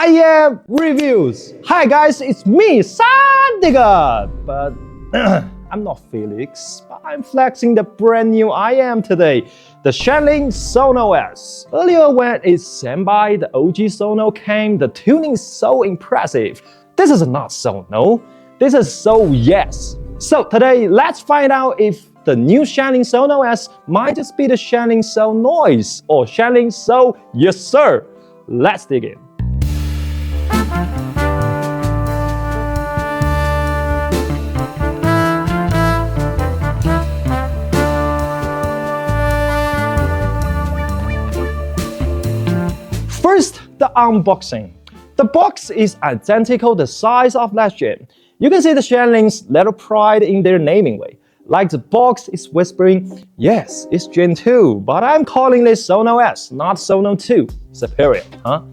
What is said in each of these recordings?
IEM reviews. Hi guys, it's me, Sandiga. But I'm not Felix, but I'm flexing the brand new IEM today, the Shanling SONO S. Earlier when it sent by the OG Sono came, the tuning is so impressive. This is not Sono, this is SOYes. So today, let's find out if the new Shanling SONO S might just be the Shanling SONOes or Shanling SOYes Sir. Let's dig in. First, the unboxing. The box is identical the size of last gen. You can see the Shanling's little pride in their naming way. Like the box is whispering, yes, it's Gen 2, but I'm calling this Sono S, not Sono 2. Superior, huh?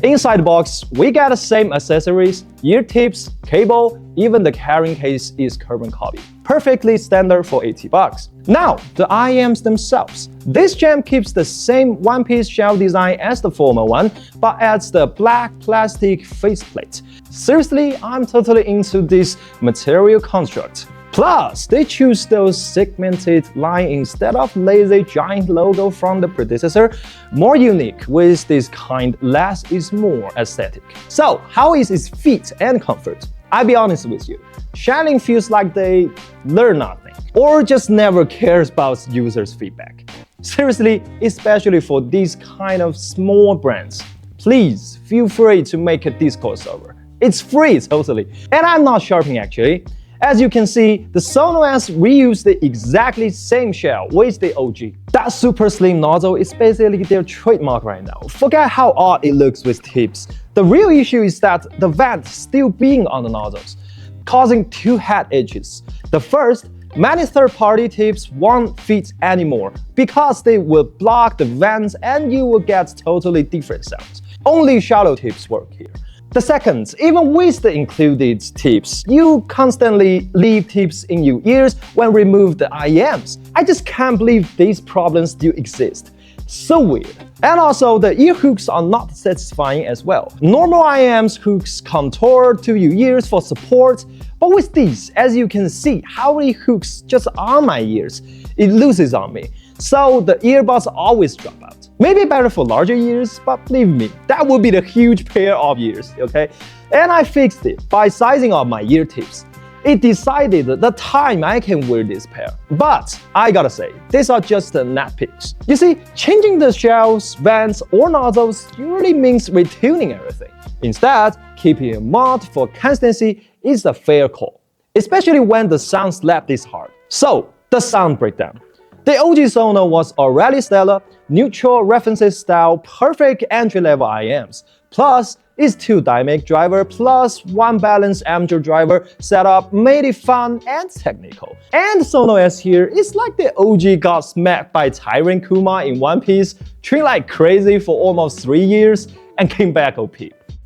Inside the box, we get the same accessories, ear tips, cable, even the carrying case is carbon copy. Perfectly standard for $80. Now, the IEMs themselves. This gem keeps the same one-piece shell design as the former one, but adds the black plastic faceplate. Seriously, I'm totally into this material construct. Plus, they choose those segmented line instead of lazy giant logo from the predecessor. More unique with this kind, less is more aesthetic. So, how is its fit and comfort? I'll be honest with you, Shanling feels like they learn nothing or just never cares about users' feedback. Seriously, especially for these kind of small brands, please feel free to make a Discord server. It's free totally, and I'm not sharping actually. As you can see, the Sono S reused the exactly same shell with the OG. That super slim nozzle is basically their trademark right now. Forget how odd it looks with tips. The real issue is that the vent still being on the nozzles, causing two head edges. The first, many third-party tips won't fit anymore because they will block the vents and you will get totally different sounds. Only shallow tips work here. The second, even with the included tips, you constantly leave tips in your ears when remove the IEMs. I just can't believe these problems still exist. So weird. And also, the ear hooks are not satisfying as well. Normal IEMs hooks contour to your ears for support, but with these, as you can see, how many hooks just on my ears, it loses on me. So the earbuds always drop out. Maybe better for larger ears, but believe me, that would be the huge pair of ears, okay? And I fixed it by sizing up my ear tips. It decided the time I can wear this pair. But I gotta say, these are just the nitpicks. You see, changing the shells, vents, or nozzles usually means retuning everything. Instead, keeping a mod for consistency is a fair call, especially when the sound slap this hard. So, the sound breakdown. The OG Sono was already stellar, neutral references style, perfect entry-level IEMs. Plus, its two dynamic driver plus one balanced amateur driver setup made it fun and technical. And Sono S here is like the OG got smacked by Tyrant Kuma in one piece, trained like crazy for almost 3 years, and came back OP.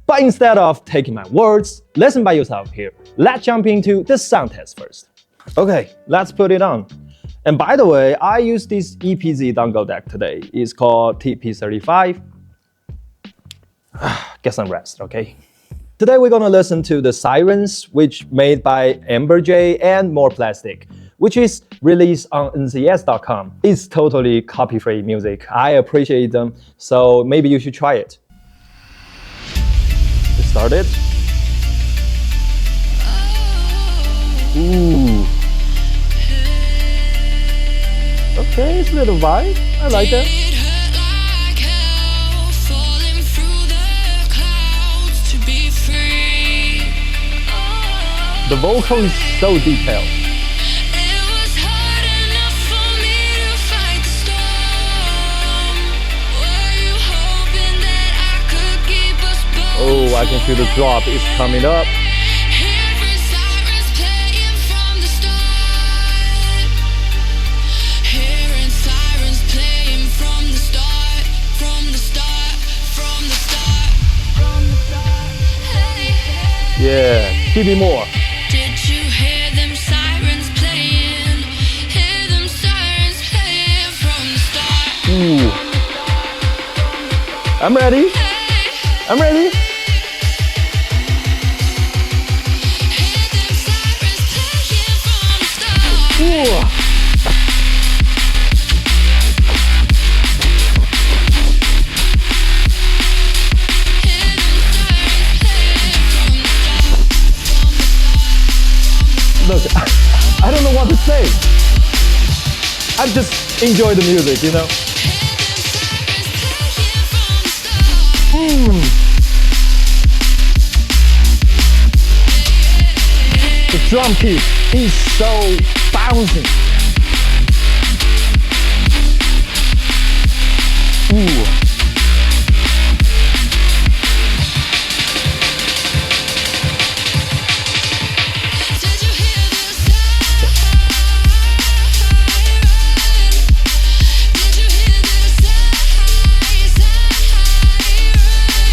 But instead of taking my words, listen by yourself here. Let's jump into the sound test first. Okay, let's put it on. And by the way, I use this EPZ dongle deck today. It's called TP35. Get some rest, okay? Today we're gonna listen to the Sirens, which made by Amber J and More Plastic, which is released on ncs.com. It's totally copy-free music. I appreciate them, so maybe you should try it. Let's start it. Ooh. Okay, it's a little vibe. I like that. The vocal is so detailed. Oh, I can feel the drop is coming up. Yeah, give me more. Did you hear them sirens playing? Hear them sirens playing from the start. Ooh. I'm ready. I'm ready. Ooh. Look, I don't know what to say. I just enjoy the music, you know. The drum kit is so bouncing. Ooh.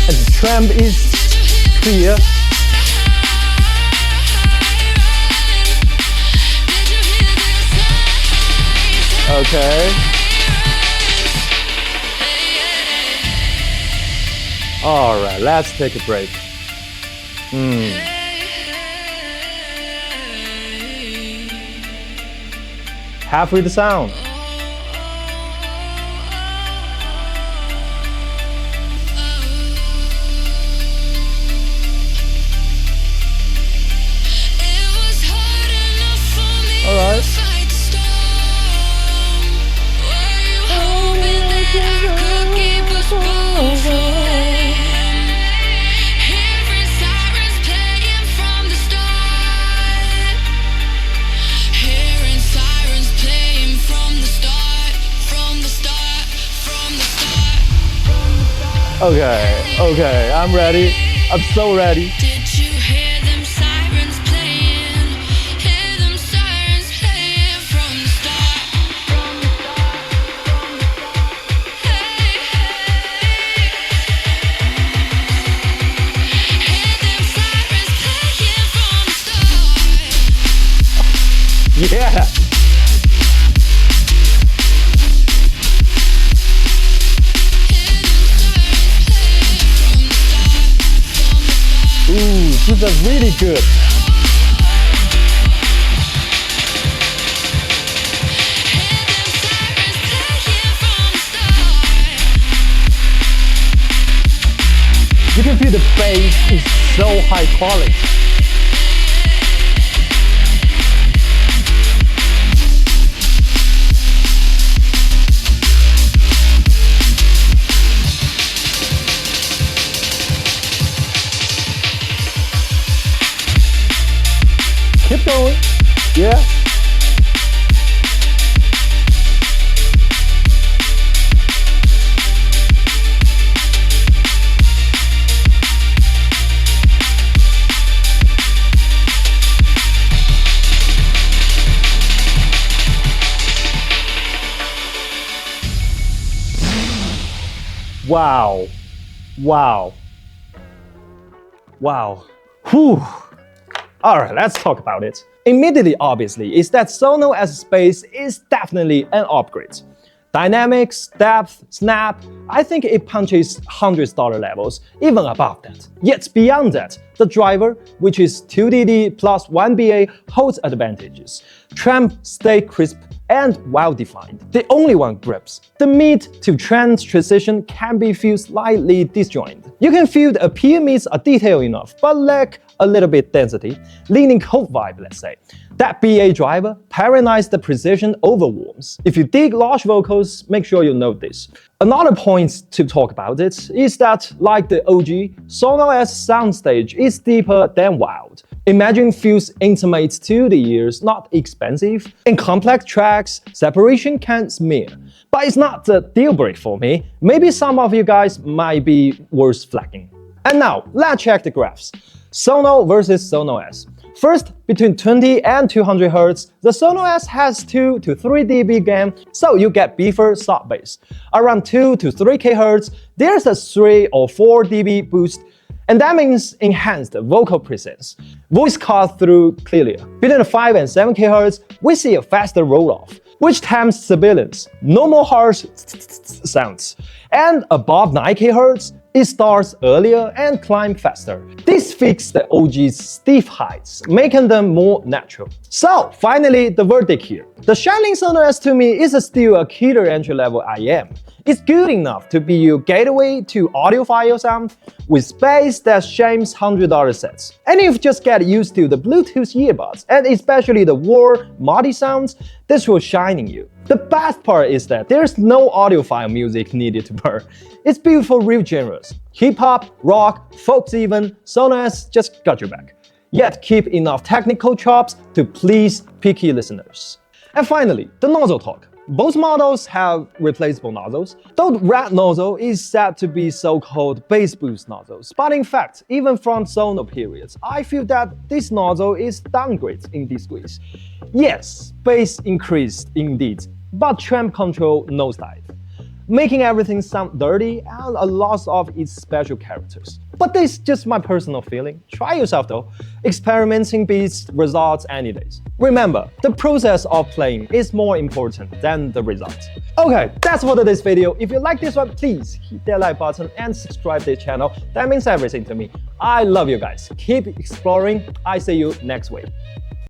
And the tramp is clear. Okay. All right, let's take a break. Happy with the sound. All right. Okay, I'm ready. I'm so ready. Did you hear them sirens playing? Hear them sirens playing from the start. Hey, hey. Hear them sirens playing from the start. Yeah. Ooh, this is really good. You can feel the bass is so high quality. Keep going. Yeah. Wow. Wow. Wow. Whew. Alright, let's talk about it. Immediately, obviously, is that Sono as space is definitely an upgrade. Dynamics, depth, snap, I think it punches $100 levels, even above that. Yet beyond that, the driver, which is 2DD plus 1BA, holds advantages. Tramp stay crisp and well-defined. The only one grips. The mid to trans transition can be feel slightly disjointed. You can feel the appeal meets are detailed enough, but lack a little bit density, leaning cold vibe, let's say. That BA driver paranoids the precision over warms. If you dig large vocals, make sure you note this. Another point to talk about it is that, like the OG, SOYes soundstage is deeper than wild. Imagine feels intimate to the ears, not expensive. In complex tracks, separation can smear. But it's not a deal breaker for me. Maybe some of you guys might be worth flagging. And now, let's check the graphs. Sono versus SOYes. First, between 20 and 200 Hz, the SOYes has 2 to 3 dB gain, so you get beefer sub bass. Around 2 to 3 kHz, there's a 3 or 4 dB boost, and that means enhanced vocal presence. Voice cut through clearly. Between 5 and 7 kHz, we see a faster roll-off, which tempts surveillance, no more harsh sounds. And above 9 kHz, It starts earlier and climbs faster. This fixes the OG's stiff heights, making them more natural. So, finally, the verdict here. The Shanling SONO S2 Me is still a killer entry-level IEM. It's good enough to be your gateway to audiophile sound with bass that shames $100 sets. And if you just get used to the Bluetooth earbuds, and especially the warm, muddy sounds, this will shine in you. The best part is that there's no audiophile music needed to burn. It's built for real genres. Hip-hop, rock, folks even, SONO S just got your back. Yet keep enough technical chops to please picky listeners. And finally, the nozzle talk. Both models have replaceable nozzles. Though the red nozzle is said to be so-called bass boost nozzles, but in fact, even from SONO periods, I feel that this nozzle is downgraded in degrees. Yes, bass increased indeed, but tramp control nosedive, making everything sound dirty and a loss of its special characters. But this is just my personal feeling. Try yourself though. Experimenting beats results any days. Remember, the process of playing is more important than the result. Okay, that's for today's video. If you like this one, please hit that like button and subscribe to the channel. That means everything to me. I love you guys. Keep exploring. I see you next week.